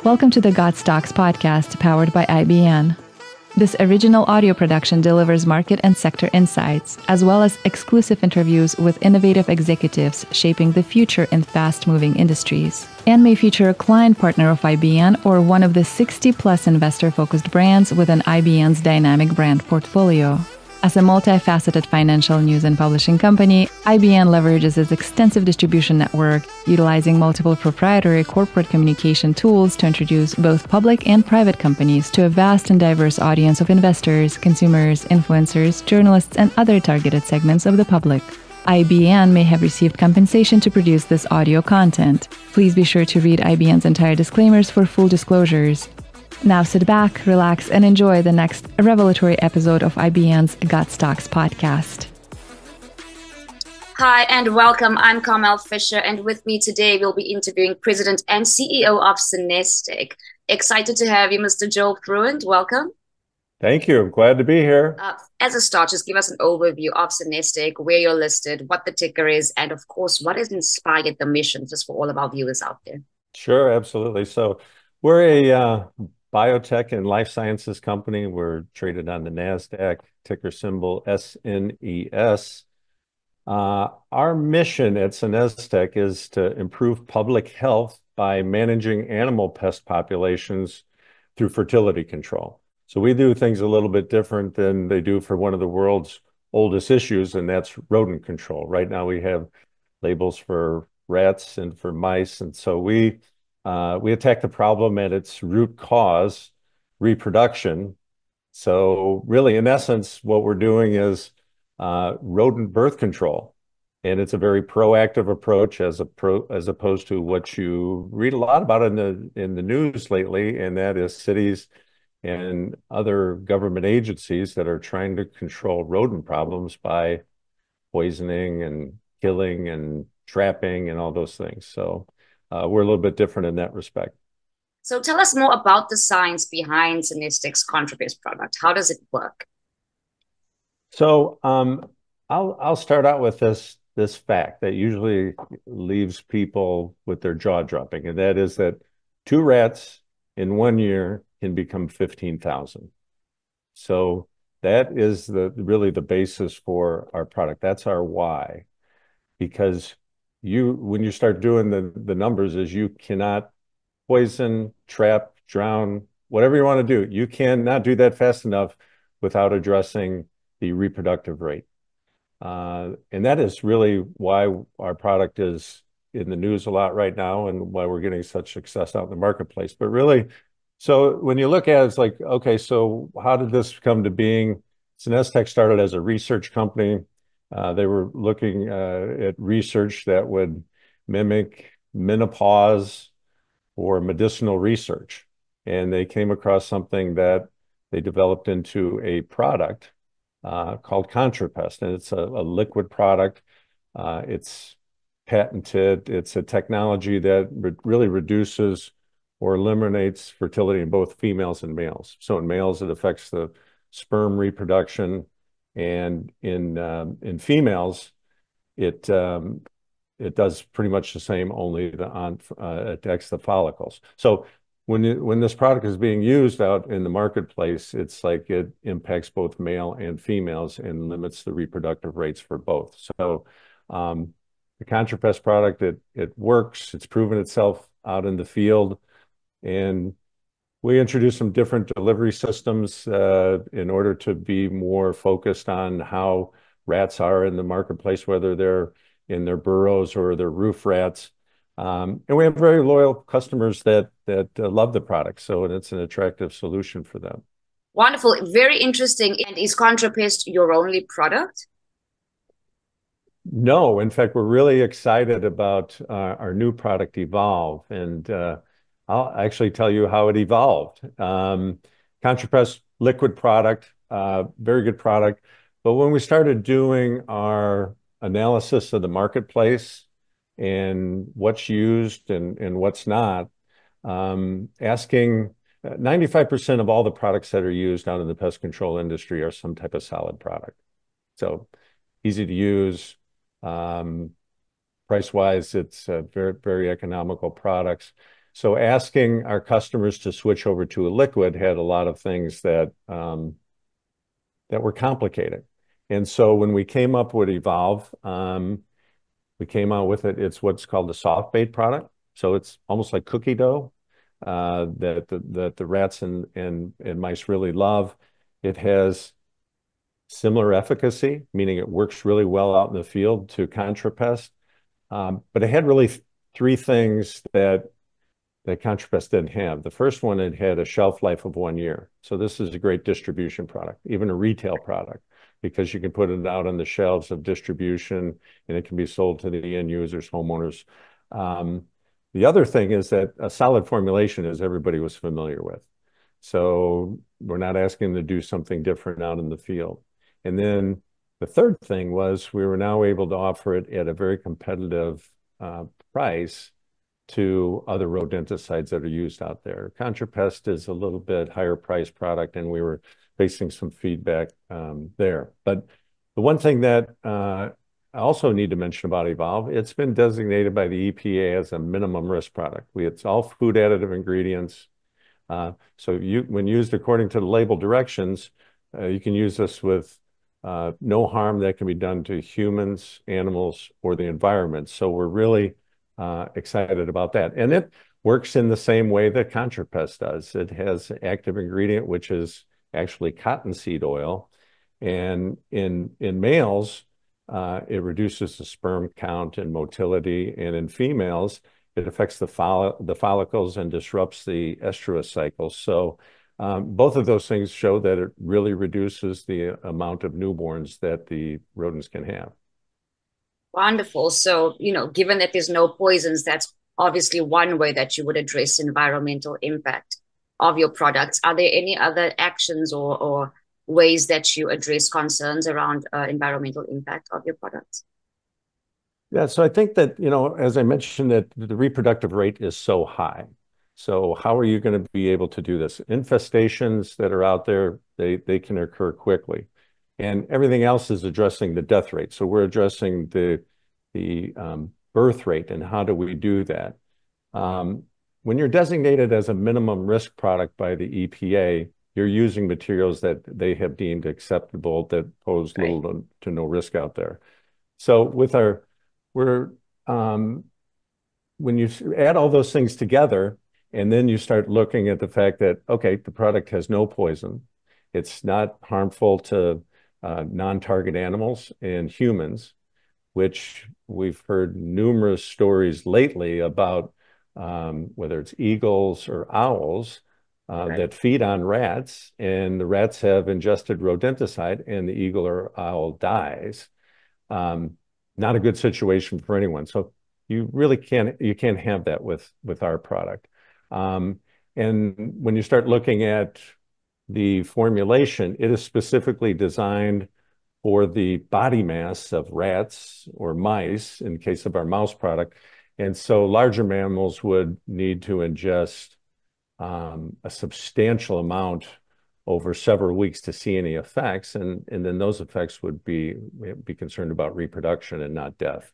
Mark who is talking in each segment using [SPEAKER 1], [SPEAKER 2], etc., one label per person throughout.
[SPEAKER 1] Welcome to the GotStocks Podcast, powered by IBN. This original audio production delivers market and sector insights, as well as exclusive interviews with innovative executives shaping the future in fast-moving industries, and may feature a client partner of IBN or one of the 60-plus investor-focused brands within IBN's dynamic brand portfolio. As a multifaceted financial news and publishing company, IBN leverages its extensive distribution network, utilizing multiple proprietary corporate communication tools to introduce both public and private companies to a vast and diverse audience of investors, consumers, influencers, journalists, and other targeted segments of the public. IBN may have received compensation to produce this audio content. Please be sure to read IBN's entire disclaimers for full disclosures. Now sit back, relax, and enjoy the next revelatory episode of IBN's GotStocks Podcast.
[SPEAKER 2] Hi and welcome. I'm Carmel Fisher, and with me today we'll be interviewing President and CEO of SenesTech. Excited to have you, Mr. Joel Fruendt. Welcome.
[SPEAKER 3] Thank you. I'm glad to be here.
[SPEAKER 2] As a start, just give us an overview of SenesTech, where you're listed, what the ticker is, and of course, what has inspired the mission, just for all of our viewers out there.
[SPEAKER 3] Sure, absolutely. So we're a biotech and life sciences company. We're traded on the NASDAQ, ticker symbol SNES. Our mission at SenesTech is to improve public health by managing animal pest populations through fertility control. So we do things a little bit different than they do for one of the world's oldest issues, and that's rodent control. Right now we have labels for rats and for mice, and so we attack the problem at its root cause, reproduction. So really, in essence, what we're doing is rodent birth control. And it's a very proactive approach as opposed to what you read a lot about in the news lately, and that is cities and other government agencies that are trying to control rodent problems by poisoning and killing and trapping and all those things. So we're a little bit different in that respect.
[SPEAKER 2] So tell us more about the science behind SenesTech's ContraPest product. How does it work?
[SPEAKER 3] So I'll start out with this fact that usually leaves people with their jaw dropping, and that is that 2 rats in 1 year can become 15,000. So that is really the basis for our product. That's our why, because when you start doing the numbers, is you cannot poison, trap, drown, whatever you want to do. You cannot do that fast enough without addressing the reproductive rate. And that is really why our product is in the news a lot right now and why we're getting such success out in the marketplace. But really, so when you look at it, it's like, okay, so how did this come to being? SenesTech started as a research company. They were looking at research that would mimic menopause or medicinal research. And they came across something that they developed into a product called ContraPest. And it's a liquid product. It's patented. It's a technology that really reduces or eliminates fertility in both females and males. So in males, it affects the sperm reproduction. And in females, it does pretty much the same, only it attacks the follicles. So when this product is being used out in the marketplace, it's like it impacts both male and females and limits the reproductive rates for both. So the ContraPest product, it works. It's proven itself out in the field, and we introduced some different delivery systems in order to be more focused on how rats are in the marketplace, whether they're in their burrows or their roof rats. And we have very loyal customers that love the product, so it's an attractive solution for them.
[SPEAKER 2] Wonderful. Very interesting. And is ContraPest your only product?
[SPEAKER 3] No, in fact, we're really excited about our new product, Evolve, and I'll actually tell you how it evolved. ContraPest liquid product, very good product. But when we started doing our analysis of the marketplace and what's used and what's not, asking 95% of all the products that are used out in the pest control industry are some type of solid product. So easy to use. Price-wise, it's very, very economical products. So asking our customers to switch over to a liquid had a lot of things that were complicated. And so when we came up with Evolve, we came out with it. It's what's called a soft bait product. So it's almost like cookie dough that the rats and mice really love. It has similar efficacy, meaning it works really well out in the field to contrapest. But it had really three things that contrapest didn't have. The first one, it had a shelf life of 1 year. So this is a great distribution product, even a retail product, because you can put it out on the shelves of distribution and it can be sold to the end users, homeowners. The other thing is that a solid formulation, as everybody was familiar with. So we're not asking them to do something different out in the field. And then the third thing was we were now able to offer it at a very competitive price to other rodenticides that are used out there. Contrapest is a little bit higher priced product, and we were facing some feedback there. But the one thing that I also need to mention about Evolve, it's been designated by the EPA as a minimum risk product. It's all food additive ingredients. So when used according to the label directions, you can use this with no harm that can be done to humans, animals, or the environment. So we're really excited about that. And it works in the same way that contrapest does. It has an active ingredient, which is actually cottonseed oil. And in males, it reduces the sperm count and motility. And in females, it affects the follicles and disrupts the estrous cycle. So both of those things show that it really reduces the amount of newborns that the rodents can have.
[SPEAKER 2] Wonderful. So, given that there's no poisons, that's obviously one way that you would address environmental impact of your products. Are there any other actions or ways that you address concerns around environmental impact of your products?
[SPEAKER 3] Yeah, so I think that, as I mentioned, that the reproductive rate is so high. So how are you going to be able to do this? Infestations that are out there, they can occur quickly. And everything else is addressing the death rate. So we're addressing the birth rate, and how do we do that? When you're designated as a minimum risk product by the EPA, you're using materials that they have deemed acceptable that pose little to no risk out there. So when you add all those things together, and then you start looking at the fact that, okay, the product has no poison, it's not harmful to non-target animals and humans, which we've heard numerous stories lately about, whether it's eagles or owls that feed on rats, and the rats have ingested rodenticide and the eagle or owl dies. Not a good situation for anyone. So you really can't have that with our product. And when you start looking at the formulation, it is specifically designed for the body mass of rats or mice in case of our mouse product. And so larger mammals would need to ingest a substantial amount over several weeks to see any effects. And then those effects would be concerned about reproduction and not death.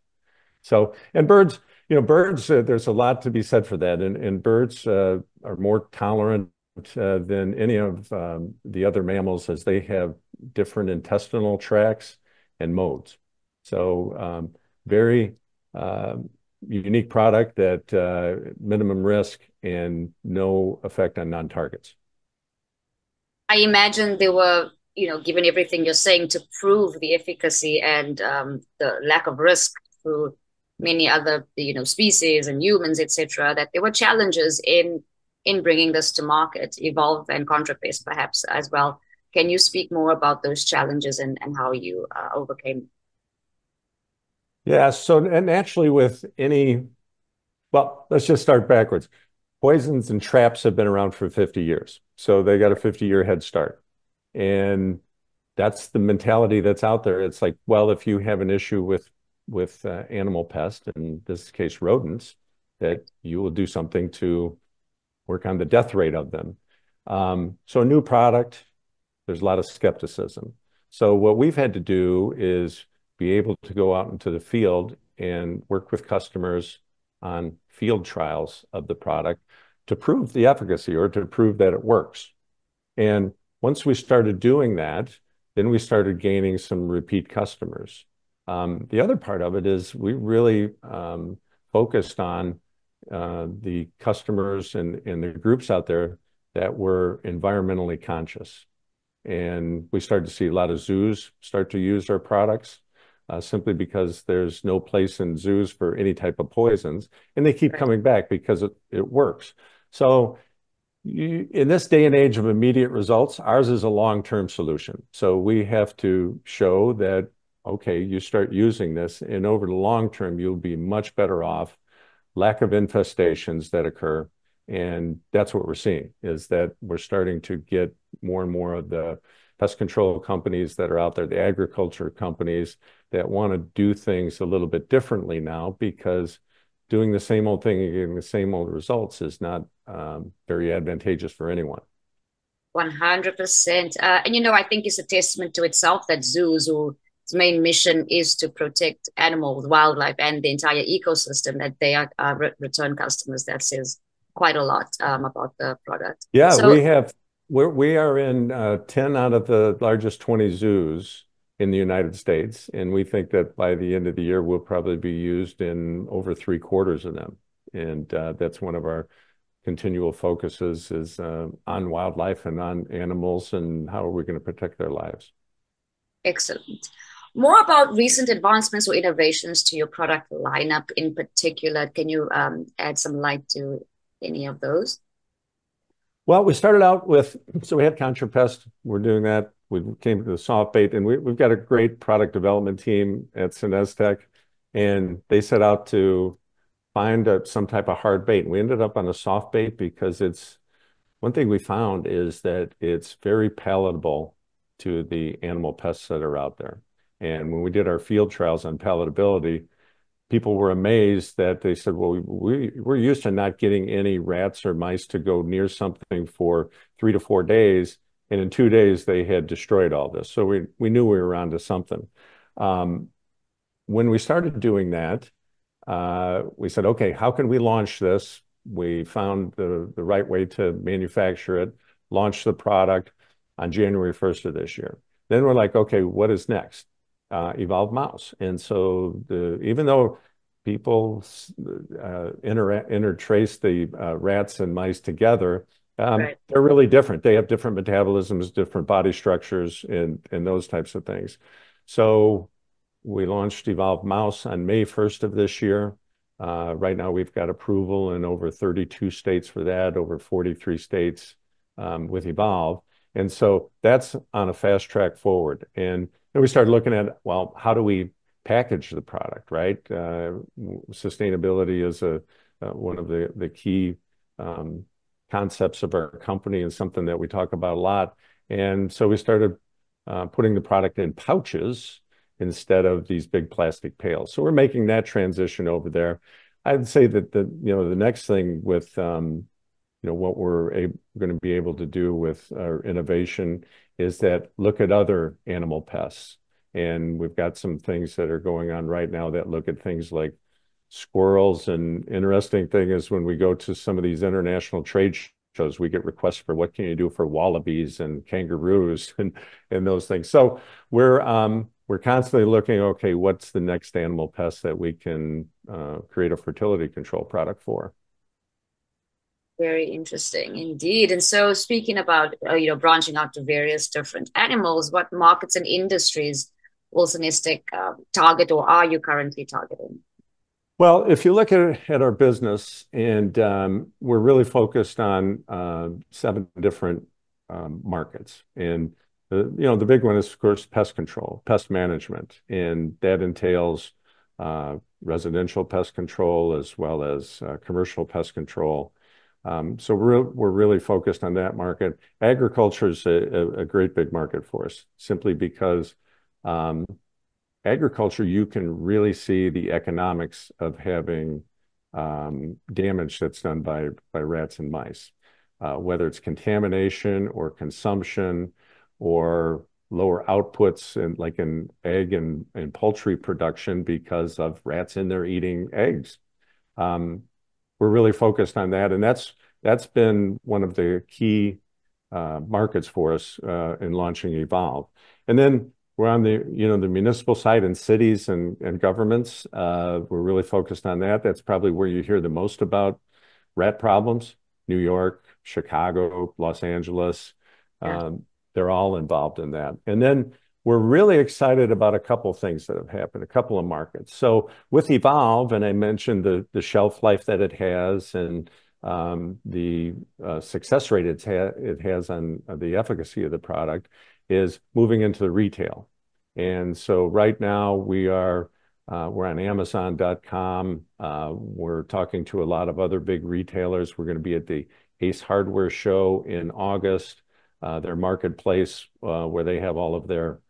[SPEAKER 3] So, and birds, there's a lot to be said for that. And birds are more tolerant than any of the other mammals, as they have different intestinal tracts and modes. So very unique product that minimum risk and no effect on non-targets.
[SPEAKER 2] I imagine they were, given everything you're saying, to prove the efficacy and the lack of risk through many other, species and humans, etc., that there were challenges in bringing this to market, Evolve and contrapest perhaps as well. Can you speak more about those challenges and how you overcame?
[SPEAKER 3] Yeah, so, and actually let's just start backwards. Poisons and traps have been around for 50 years. So they got a 50-year head start. And that's the mentality that's out there. It's like, well, if you have an issue with animal pest, in this case rodents, that you will do something to work on the death rate of them. So a new product, there's a lot of skepticism. So what we've had to do is be able to go out into the field and work with customers on field trials of the product to prove the efficacy or to prove that it works. And once we started doing that, then we started gaining some repeat customers. The other part of it is we really focused on the customers and the groups out there that were environmentally conscious. And we started to see a lot of zoos start to use our products simply because there's no place in zoos for any type of poisons. And they keep coming back because it works. So in this day and age of immediate results, ours is a long-term solution. So we have to show that, okay, you start using this, and over the long term, you'll be much better off. Lack of infestations that occur. And that's what we're seeing, is that we're starting to get more and more of the pest control companies that are out there, the agriculture companies that want to do things a little bit differently now, because doing the same old thing and getting the same old results is not very advantageous for anyone.
[SPEAKER 2] 100%. And, I think it's a testament to itself that zoos, whose main mission is to protect animals, wildlife, and the entire ecosystem, that they are return customers. That says quite a lot about the product.
[SPEAKER 3] Yeah, so we are in 10 out of the largest 20 zoos in the United States, and we think that by the end of the year we'll probably be used in over 3/4 of them. And that's one of our continual focuses is on wildlife and on animals, and how are we going to protect their lives.
[SPEAKER 2] Excellent. More about recent advancements or innovations to your product lineup in particular. Can you add some light to any of those?
[SPEAKER 3] Well, we started out with, so we had ContraPest. We're doing that. We came to the soft bait, and we've got a great product development team at SenesTech, and they set out to find some type of hard bait. And we ended up on a soft bait because one thing we found is that it's very palatable to the animal pests that are out there. And when we did our field trials on palatability, people were amazed that they said, well, we're used to not getting any rats or mice to go near something for 3 to 4 days. And in 2 days, they had destroyed all this. So we knew we were onto something. When we started doing that, we said, okay, how can we launch this? We found the right way to manufacture it, launch the product on January 1st of this year. Then we're like, okay, what is next? Evolve mouse. And so even though people intertrace the rats and mice together, they're really different. They have different metabolisms, different body structures, and those types of things. So we launched Evolve Mouse on May 1st of this year. Right now we've got approval in over 32 states for that, over 43 states with Evolve. And so that's on a fast track forward. And then we started looking at, well, how do we package the product, right? Sustainability is one of the key concepts of our company, and something that we talk about a lot. And so we started putting the product in pouches instead of these big plastic pails. So we're making that transition over there. I'd say that the next thing with what we're going to be able to do with our innovation is that look at other animal pests. And we've got some things that are going on right now that look at things like squirrels. And interesting thing is when we go to some of these international trade shows, we get requests for what can you do for wallabies and kangaroos and those things. So we're constantly looking, okay, what's the next animal pest that we can create a fertility control product for?
[SPEAKER 2] Very interesting indeed. And so speaking about, branching out to various different animals, what markets and industries will SenesTech target, or are you currently targeting?
[SPEAKER 3] Well, if you look at our business, and we're really focused on 7 different markets. And the big one is, of course, pest control, pest management. And that entails residential pest control as well as commercial pest control. So we're really focused on that market. Agriculture is a great big market for us, simply because agriculture, you can really see the economics of having damage that's done by rats and mice, whether it's contamination or consumption or lower outputs like in egg and poultry production because of rats in there eating eggs. we're really focused on that, and that's been one of the key markets for us in launching Evolve. And then we're on the the municipal side in cities and governments. We're really focused on that. That's probably where you hear the most about rat problems. New York, Chicago, Los Angeles, they're all involved in that. And then we're really excited about a couple of things that have happened, a couple of markets. So with Evolve, and I mentioned the shelf life that it has and the success rate it has on the efficacy of the product, is moving into the retail. And so right now we're on Amazon.com. We're talking to a lot of other big retailers. We're going to be at the Ace Hardware show in August, their marketplace where they have all of their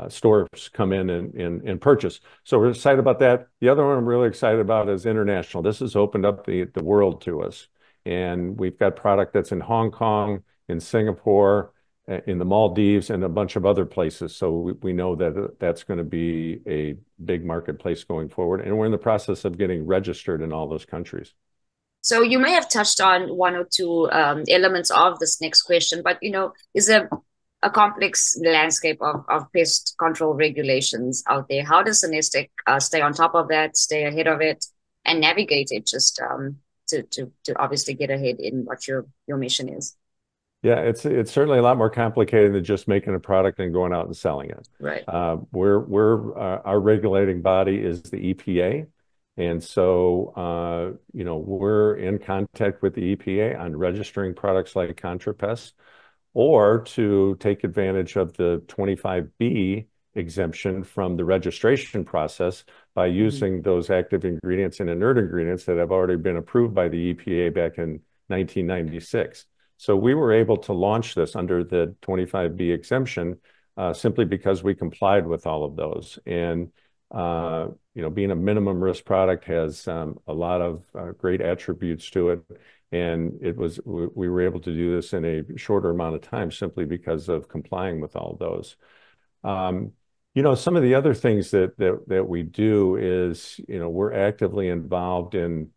[SPEAKER 3] stores come in and purchase. So we're excited about that. The other one I'm really excited about is international. This has opened up the world to us. And we've got product that's in Hong Kong, in Singapore, in the Maldives, and a bunch of other places. So we know that that's going to be a big marketplace going forward. And we're in the process of getting registered in all those countries.
[SPEAKER 2] So you may have touched on one or two elements of this next question, but, is there a complex landscape of pest control regulations out there? How does SenesTech stay on top of that, stay ahead of it, and navigate it just to obviously get ahead in what your mission is?
[SPEAKER 3] Yeah, it's certainly a lot more complicated than just making a product and going out and selling it.
[SPEAKER 2] Right.
[SPEAKER 3] Our regulating body is the EPA. And so, we're in contact with the EPA on registering products like ContraPest, or to take advantage of the 25B exemption from the registration process by using those active ingredients and inert ingredients that have already been approved by the EPA back in 1996. So we were able to launch this under the 25B exemption simply because we complied with all of those. And being a minimum risk product has a lot of great attributes to it. And we were able to do this in a shorter amount of time simply because of complying with all of those. Some of the other things that we do is, we're actively involved in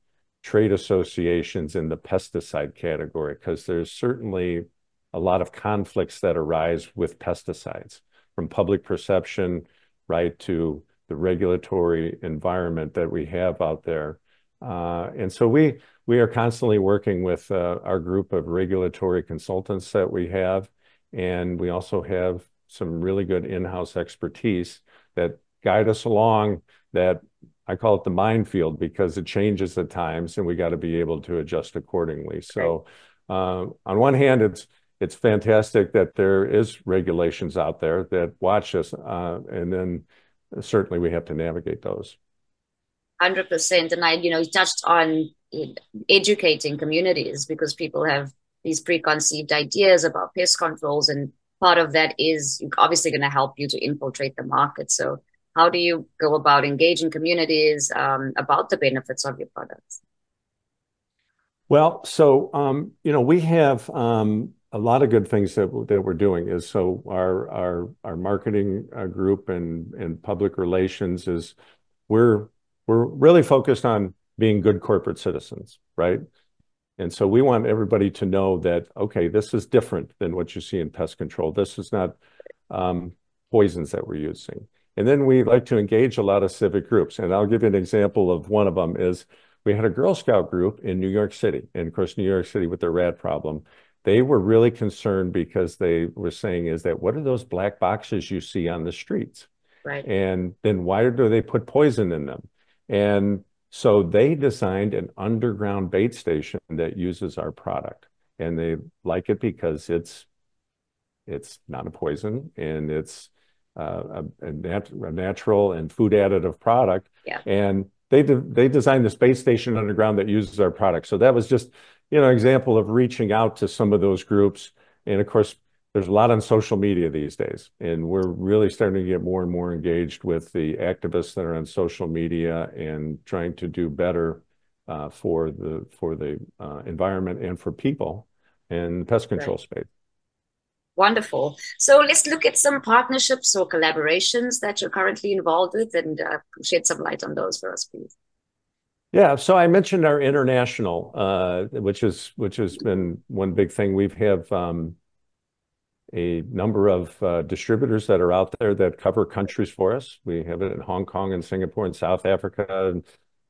[SPEAKER 3] trade associations in the pesticide category, because there's certainly a lot of conflicts that arise with pesticides, from public perception right to the regulatory environment that we have out there. And so we are constantly working with our group of regulatory consultants that we have. And we also have some really good in-house expertise that guide us along that I call it the minefield, because it changes at times and we got to be able to adjust accordingly. So on one hand, it's fantastic that there is regulations out there that watch us. And then certainly we have to navigate those.
[SPEAKER 2] 100%. And you touched on educating communities, because people have these preconceived ideas about pest controls. And part of that is obviously going to help you to infiltrate the market. So how do you go about engaging communities about the benefits of your products?
[SPEAKER 3] Well, so, we have a lot of good things that we're doing. Is so our marketing group and public relations is we're really focused on being good corporate citizens, right? And so we want everybody to know that, okay, this is different than what you see in pest control. This is not poisons that we're using. And then we like to engage a lot of civic groups. And I'll give you an example of one of them. Is we had a Girl Scout group in New York City. And of course, New York City with their rat problem, they were really concerned because they were saying, is that what are those black boxes you see on the streets?
[SPEAKER 2] Right.
[SPEAKER 3] And then why do they put poison in them? And so they designed an underground bait station that uses our product. And they like it because it's not a poison, and it's a natural and food additive product.
[SPEAKER 2] Yeah.
[SPEAKER 3] And they designed the space station underground that uses our product. So that was just, an example of reaching out to some of those groups. And of course, there's a lot on social media these days, and we're really starting to get more and more engaged with the activists that are on social media and trying to do better for the environment and for people in the pest control space.
[SPEAKER 2] Wonderful. So let's look at some partnerships or collaborations that you're currently involved with, and shed some light on those for us, please.
[SPEAKER 3] Yeah, so I mentioned our international, which has been one big thing. We have a number of distributors that are out there that cover countries for us. We have it in Hong Kong and Singapore and South Africa and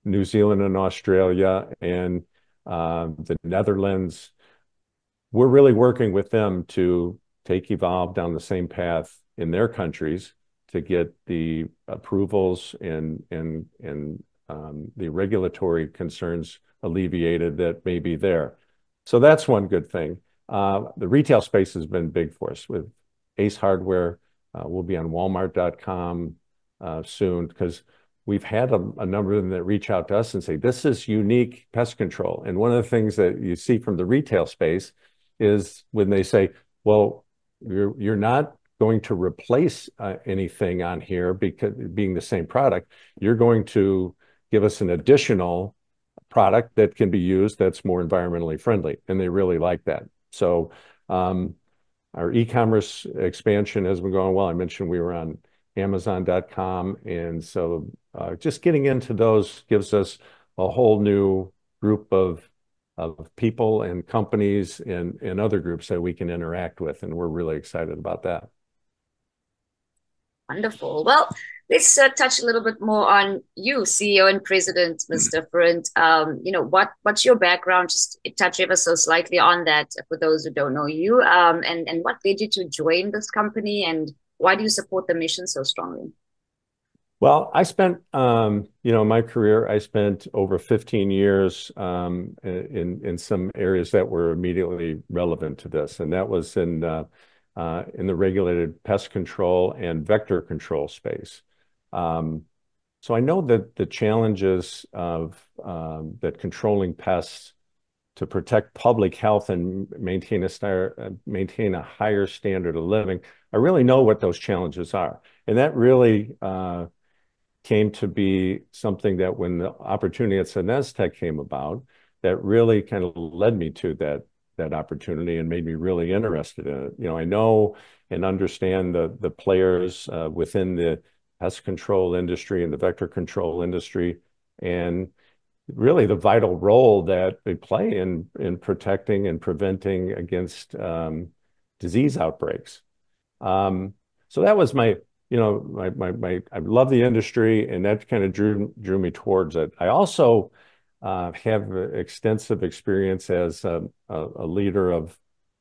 [SPEAKER 3] New Zealand and Australia and the Netherlands. We're really working with them to take Evolve down the same path in their countries to get the approvals and the regulatory concerns alleviated that may be there. So that's one good thing. The retail space has been big for us with Ace Hardware. We'll be on Walmart.com soon because we've had a number of them that reach out to us and say, this is unique pest control. And one of the things that you see from the retail space is when they say, well, you're not going to replace anything on here because being the same product, you're going to give us an additional product that can be used that's more environmentally friendly. And they really like that. So our e-commerce expansion has been going well. I mentioned we were on Amazon.com. And so just getting into those gives us a whole new group of people and companies and other groups that we can interact with. And we're really excited about that.
[SPEAKER 2] Wonderful. Well, let's touch a little bit more on you, CEO and President, Mr. Fruendt. What's your background? Just touch ever so slightly on that for those who don't know you. And what led you to join this company, and why do you support the mission so strongly?
[SPEAKER 3] Well, I spent, my career, I spent over 15 years in some areas that were immediately relevant to this, and that was in the regulated pest control and vector control space. So I know that the challenges of that controlling pests to protect public health and maintain a higher standard of living, I really know what those challenges are. And that really came to be something that when the opportunity at SenesTech came about, that really kind of led me to that opportunity and made me really interested in it. I know and understand the players within the pest control industry and the vector control industry, and really the vital role that they play in protecting and preventing against disease outbreaks. So that was my I love the industry, and that kind of drew me towards it. I also have extensive experience as a leader of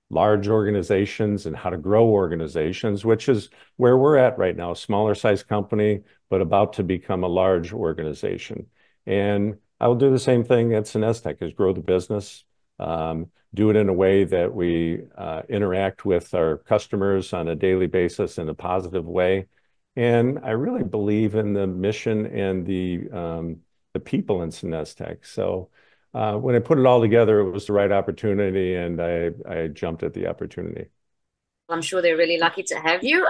[SPEAKER 3] large organizations and how to grow organizations, which is where we're at right now, a smaller size company, but about to become a large organization. And I will do the same thing at SenesTech, is grow the business, do it in a way that we interact with our customers on a daily basis in a positive way. And I really believe in the mission and the people in SenesTech. So when I put it all together, it was the right opportunity, and I jumped at the opportunity.
[SPEAKER 2] I'm sure they're really lucky to have you.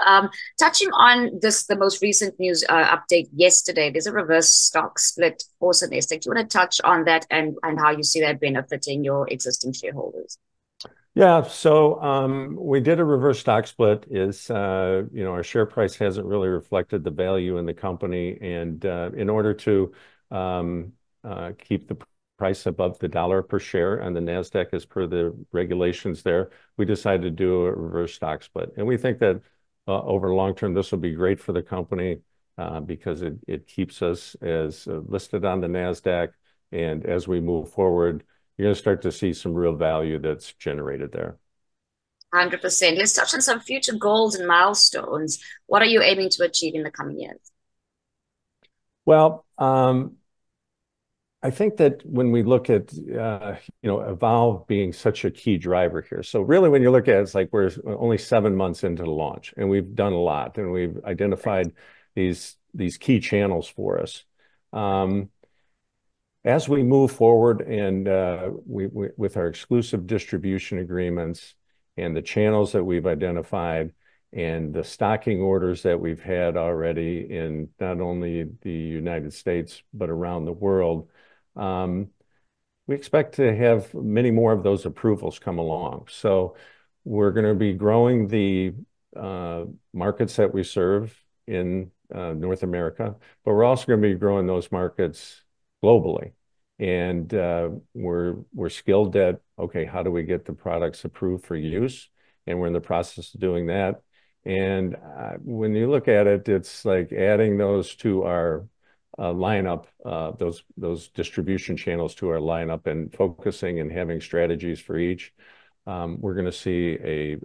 [SPEAKER 2] Touching on the most recent news update yesterday, there's a reverse stock split for SenesTech. Do you want to touch on that and how you see that benefiting your existing shareholders?
[SPEAKER 3] Yeah, so we did a reverse stock split. Our share price hasn't really reflected the value in the company, and in order to keep the price above the dollar per share on the NASDAQ as per the regulations there, we decided to do a reverse stock split. And we think that over long term, this will be great for the company because it keeps us as listed on the NASDAQ. And as we move forward, you're going to start to see some real value that's generated there.
[SPEAKER 2] 100%. Let's touch on some future goals and milestones. What are you aiming to achieve in the coming years?
[SPEAKER 3] Well, I think that when we look at, Evolve being such a key driver here. So really, when you look at it, it's like we're only 7 months into the launch, and we've done a lot, and we've identified these key channels for us. As we move forward and with our exclusive distribution agreements and the channels that we've identified and the stocking orders that we've had already in not only the United States, but around the world, we expect to have many more of those approvals come along. So we're going to be growing the markets that we serve in North America, but we're also going to be growing those markets globally. And we're skilled at, okay, how do we get the products approved for use? And we're in the process of doing that. And when you look at it, it's like adding those to our lineup, those distribution channels to our lineup, and focusing and having strategies for each. We're going to see a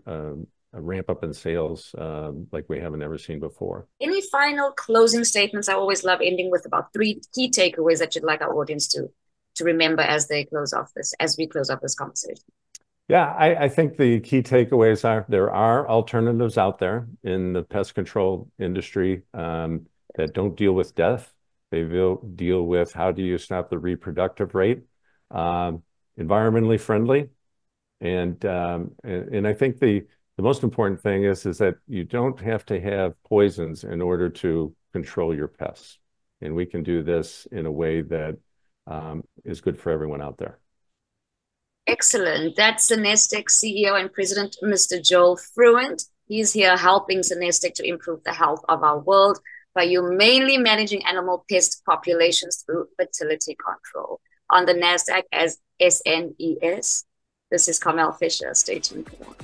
[SPEAKER 3] ramp up in sales like we haven't ever seen before.
[SPEAKER 2] Any final closing statements? I always love ending with about 3 key takeaways that you'd like our audience to remember as we close off this conversation.
[SPEAKER 3] Yeah, I think the key takeaways are there are alternatives out there in the pest control industry that don't deal with death. They will deal with how do you stop the reproductive rate, environmentally friendly, and I think the most important thing is that you don't have to have poisons in order to control your pests, and we can do this in a way that is good for everyone out there.
[SPEAKER 2] Excellent. That's SenesTech CEO and President, Mr. Joel Fruendt. He's here helping SenesTech to improve the health of our world by humanely managing animal pest populations through fertility control on the NASDAQ as SNES. This is Carmel Fisher. Stay tuned for more.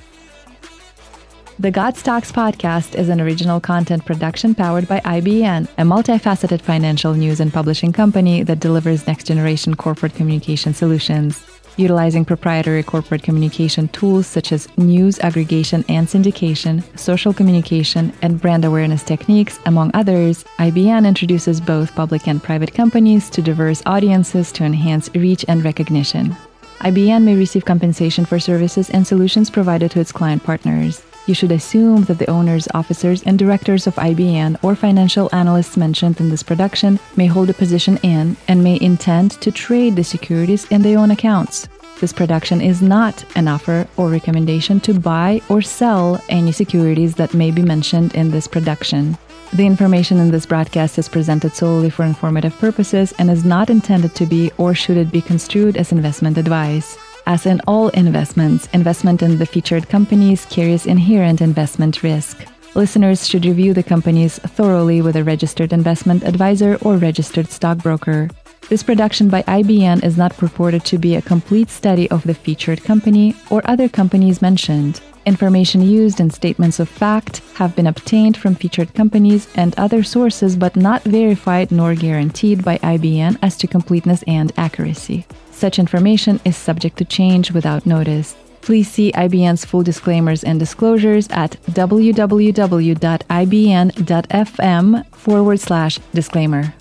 [SPEAKER 1] The GotStocks Podcast is an original content production powered by IBN, a multifaceted financial news and publishing company that delivers next-generation corporate communication solutions. Utilizing proprietary corporate communication tools such as news aggregation and syndication, social communication, and brand awareness techniques, among others, IBN introduces both public and private companies to diverse audiences to enhance reach and recognition. IBN may receive compensation for services and solutions provided to its client partners. You should assume that the owners, officers, and directors of IBN or financial analysts mentioned in this production may hold a position in and may intend to trade the securities in their own accounts. This production is not an offer or recommendation to buy or sell any securities that may be mentioned in this production. The information in this broadcast is presented solely for informative purposes and is not intended to be or should it be construed as investment advice. As in all investments, investment in the featured companies carries inherent investment risk. Listeners should review the companies thoroughly with a registered investment advisor or registered stockbroker. This production by IBN is not purported to be a complete study of the featured company or other companies mentioned. Information used in statements of fact have been obtained from featured companies and other sources but not verified nor guaranteed by IBN as to completeness and accuracy. Such information is subject to change without notice. Please see IBN's full disclaimers and disclosures at www.ibn.fm/disclaimer.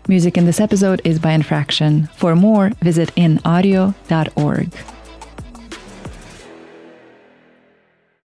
[SPEAKER 1] Music in this episode is by Infraction. For more, visit inaudio.org.